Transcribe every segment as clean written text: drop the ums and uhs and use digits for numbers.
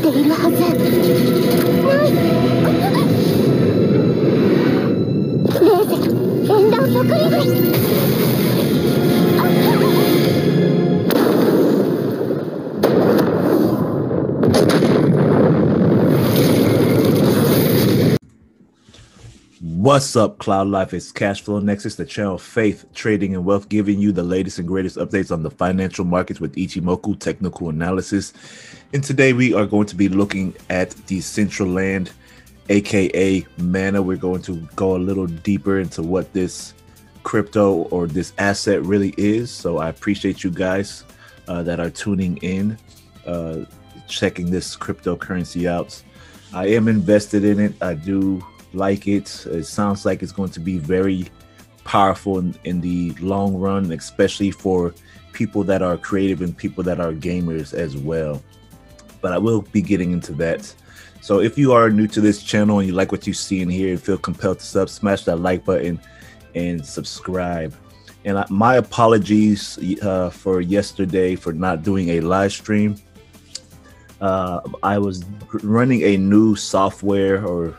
いるはず。レーゼン、演弾即リブ。What's up, CloudLife? It's Cash Flow Nexus, the channel of faith, trading, and wealth, giving you the latest and greatest updates on the financial markets with Ichimoku technical analysis. And today we are going to be looking at Decentraland, aka Mana. We're going to go a little deeper into what this crypto or this asset really is. So I appreciate you guys that are tuning in, checking this cryptocurrency out. I am invested in it. I do like it. It sounds like it's going to be very powerful in the long run, especially for people that are creative and people that are gamers as well. But I will be getting into that. So if you are new to this channel and you like what you see in here and feel compelled to smash that like button and subscribe. And my apologies for yesterday for not doing a live stream. I was running a new software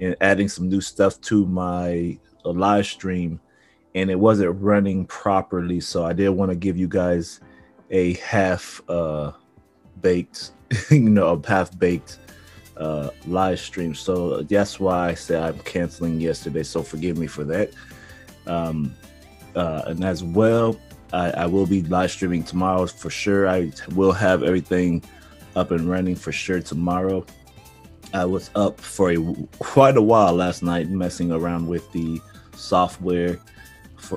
and adding some new stuff to my live stream, and it wasn't running properly. So I did want to give you guys a half baked, half-baked live stream. So that's why I said I'm canceling yesterday. So forgive me for that. And as well, I will be live streaming tomorrow for sure. I will have everything up and running for sure tomorrow. I was up for quite a while last night messing around with the software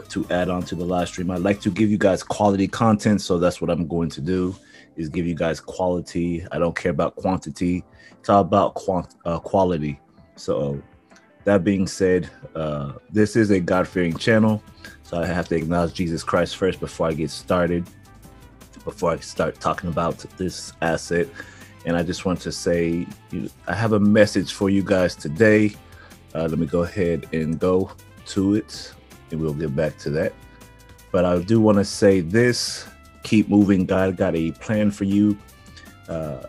to add on to the live stream. I like to give you guys quality content, so that's what I'm going to do, is give you guys quality. I don't care about quantity. It's all about quality. So that being said, this is a God-fearing channel, so I have to acknowledge Jesus Christ first before I get started, before I start talking about this asset. And I just want to say, I have a message for you guys today. Let me go ahead and go to it, and we'll get back to that. But I do want to say this: keep moving. God got a plan for you. And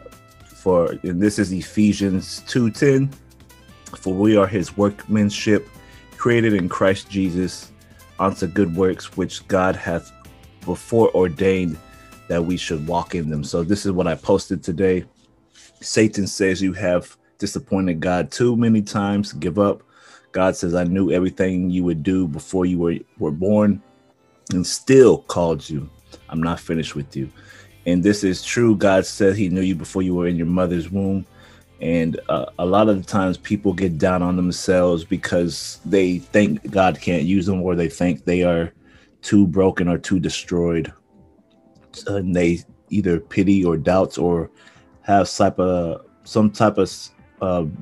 this is Ephesians 2:10. For we are His workmanship, created in Christ Jesus, unto good works, which God hath before ordained that we should walk in them. So this is what I posted today. Satan says you have disappointed God too many times. Give up. God says, I knew everything you would do before you were born and still called you. I'm not finished with you. And this is true. God said He knew you before you were in your mother's womb. And a lot of the times people get down on themselves because they think God can't use them, or they think they are too broken or too destroyed. And they either pity or doubts or have some type of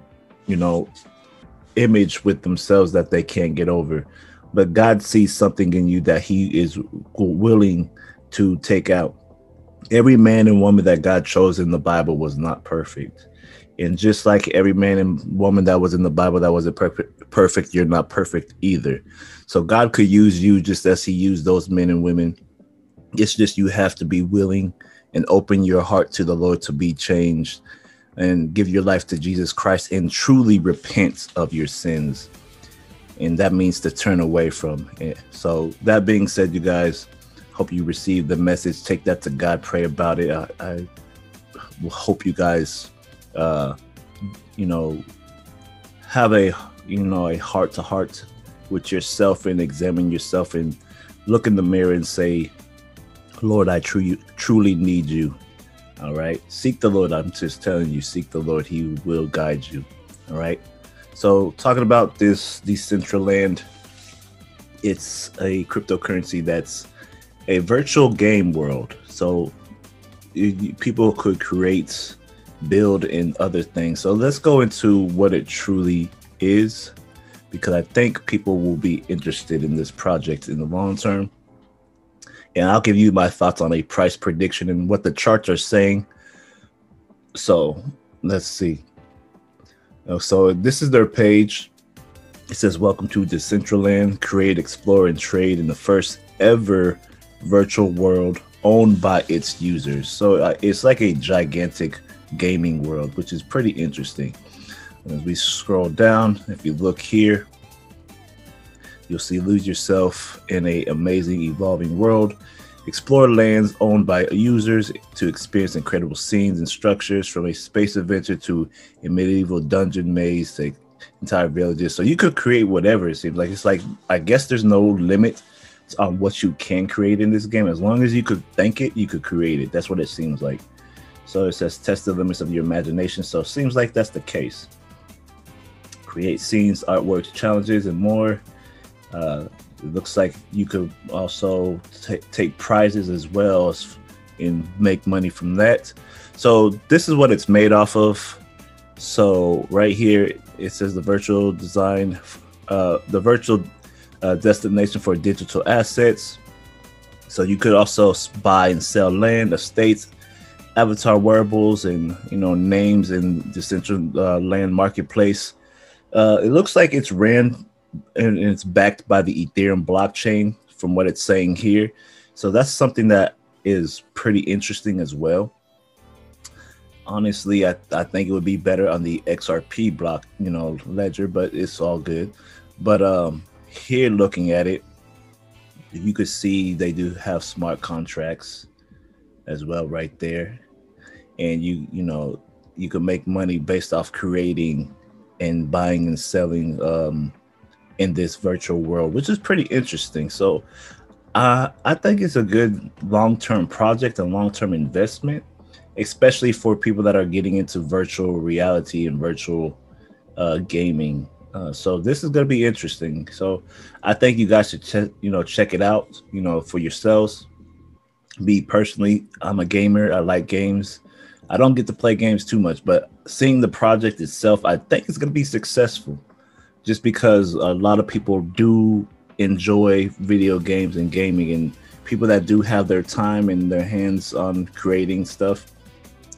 image with themselves that they can't get over. But God sees something in you that He is willing to take out. Every man and woman that God chose in the Bible was not perfect. And just like every man and woman that was in the Bible that wasn't perfect, you're not perfect either. So God could use you just as He used those men and women. It's just you have to be willing and open your heart to the Lord to be changed and give your life to Jesus Christ and truly repent of your sins. And that means to turn away from it. So that being said, you guys, hope you receive the message. Take that to God, pray about it. I hope you guys, have a heart to heart with yourself and examine yourself and look in the mirror and say, Lord, I truly need you. All right. Seek the Lord. I'm just telling you, seek the Lord. He will guide you. All right. So talking about this Decentraland, it's a cryptocurrency that's a virtual game world. So people could create, build, and other things. So let's go into what it truly is, because I think people will be interested in this project in the long term. And I'll give you my thoughts on a price prediction and what the charts are saying. So let's see. So this is their page. It says, welcome to Decentraland, create, explore, and trade in the first ever virtual world owned by its users. So it's like a gigantic gaming world, which is pretty interesting. And as we scroll down, if you look here, you'll see lose yourself in a amazing evolving world. Explore lands owned by users to experience incredible scenes and structures, from a space adventure to a medieval dungeon maze to entire villages. So you could create whatever, it seems like. It's like, I guess there's no limit on what you can create in this game. As long as you could think it, you could create it. That's what it seems like. So it says test the limits of your imagination. So it seems like that's the case. Create scenes, artworks, challenges, and more. It looks like you could also take prizes as well and make money from that. So this is what it's made off of. So right here it says the virtual design, the virtual destination for digital assets. So you could also buy and sell land, estates, avatar wearables, and names in Decentraland marketplace. It looks like it's ran and it's backed by the Ethereum blockchain from what it's saying here. So that's something that is pretty interesting as well. Honestly, I think it would be better on the XRP block, ledger, but it's all good. But here, looking at it, you could see they do have smart contracts as well right there. And you can make money based off creating and buying and selling in this virtual world, which is pretty interesting. So I think it's a good long-term project and long-term investment, especially for people that are getting into virtual reality and virtual gaming. So this is going to be interesting. So I think you guys should check it out, for yourselves. Me personally, I'm a gamer. I like games. I don't get to play games too much, but seeing the project itself, I think it's going to be successful, just because a lot of people do enjoy video games and gaming, and people that do have their time and their hands on creating stuff,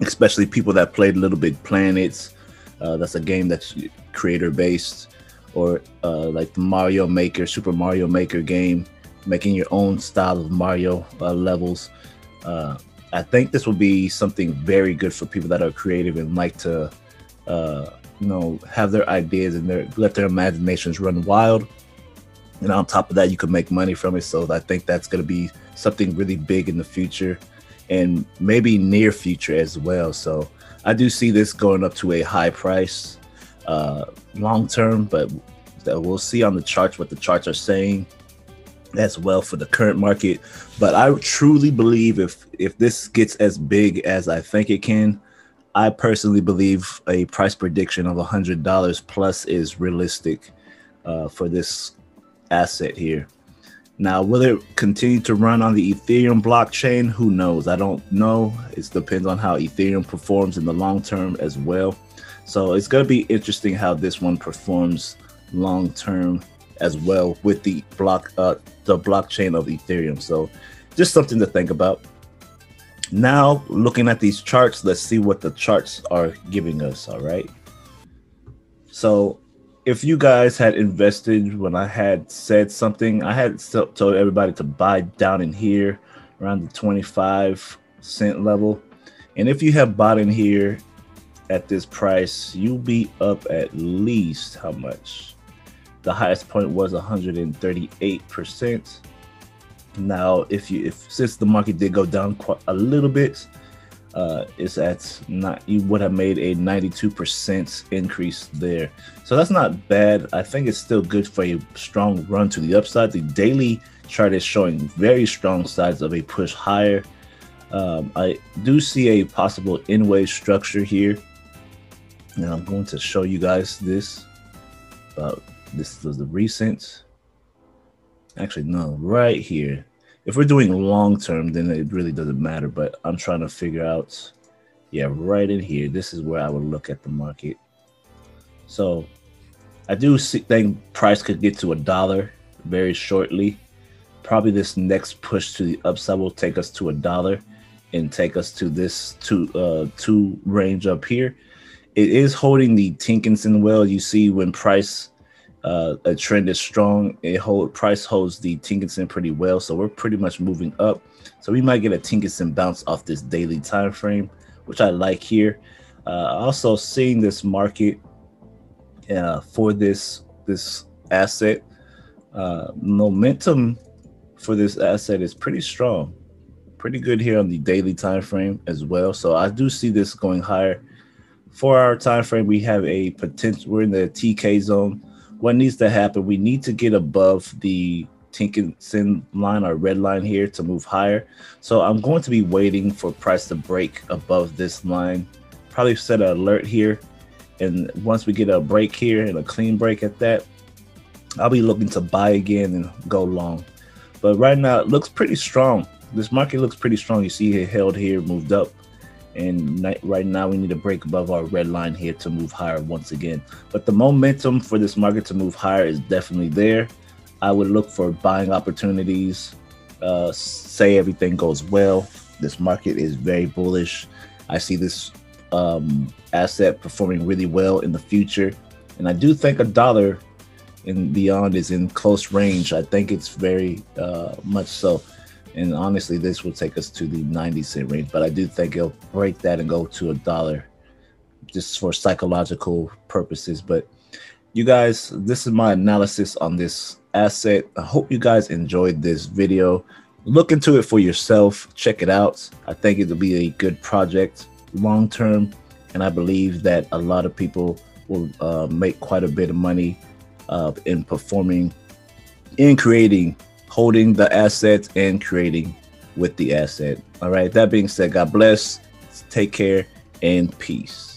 especially people that played Little Big Planets. That's a game that's creator based, or like the Mario Maker, Super Mario Maker game, making your own style of Mario levels. I think this will be something very good for people that are creative and like to have their ideas and let their imaginations run wild. And on top of that, you can make money from it. So I think that's going to be something really big in the future, and maybe near future as well. So I do see this going up to a high price long term, but we'll see on the charts what the charts are saying as well for the current market. But I truly believe if this gets as big as I think it can, I personally believe a price prediction of $100 plus is realistic for this asset here. Now, will it continue to run on the Ethereum blockchain? Who knows? I don't know. It depends on how Ethereum performs in the long term as well. So it's going to be interesting how this one performs long term as well with the blockchain of Ethereum. So just something to think about. Now, looking at these charts, let's see what the charts are giving us. All right. So if you guys had invested when I had said something, I had told everybody to buy down in here around the 25-cent level. And if you have bought in here at this price, you'll be up at least how much? The highest point was 138%. Now, since the market did go down quite a little bit, you would have made a 92% increase there. So that's not bad. I think it's still good for a strong run to the upside. The daily chart is showing very strong signs of a push higher. I do see a possible in-wave structure here, and I'm going to show you guys this. This was the recent. Actually, no, right here. If we're doing long term, then it really doesn't matter. But I'm trying to figure out, yeah, right in here. This is where I would look at the market. So I do think price could get to $1 very shortly. Probably this next push to the upside will take us to $1 and take us to this two range up here. It is holding the Tenkan Sen well. You see when price a trend is strong, price holds the Tenkan Sen pretty well. So we're pretty much moving up. So we might get a Tenkan Sen bounce off this daily time frame, which I like here. Also seeing this market for this asset, momentum for this asset is pretty strong, pretty good here on the daily time frame as well. So I do see this going higher. 4-hour time frame, we have a potential. We're in the TK zone. What needs to happen? We need to get above the Tenkan Sen line or red line here to move higher. So I'm going to be waiting for price to break above this line. Probably set an alert here, and once we get a break here and a clean break at that, I'll be looking to buy again and go long. But right now it looks pretty strong. This market looks pretty strong. You see it held here, moved up. And right now we need to break above our red line here to move higher once again. But the momentum for this market to move higher is definitely there. I would look for buying opportunities. Say everything goes well. This market is very bullish. I see this asset performing really well in the future. And I do think $1 and beyond is in close range. I think it's very much so. And honestly, this will take us to the 90-cent range, but I do think it'll break that and go to $1 just for psychological purposes. But you guys, this is my analysis on this asset. I hope you guys enjoyed this video. Look into it for yourself. Check it out. I think it'll be a good project long term. And I believe that a lot of people will make quite a bit of money in performing, in creating, holding the asset and creating with the asset. All right. That being said, God bless. Take care and peace.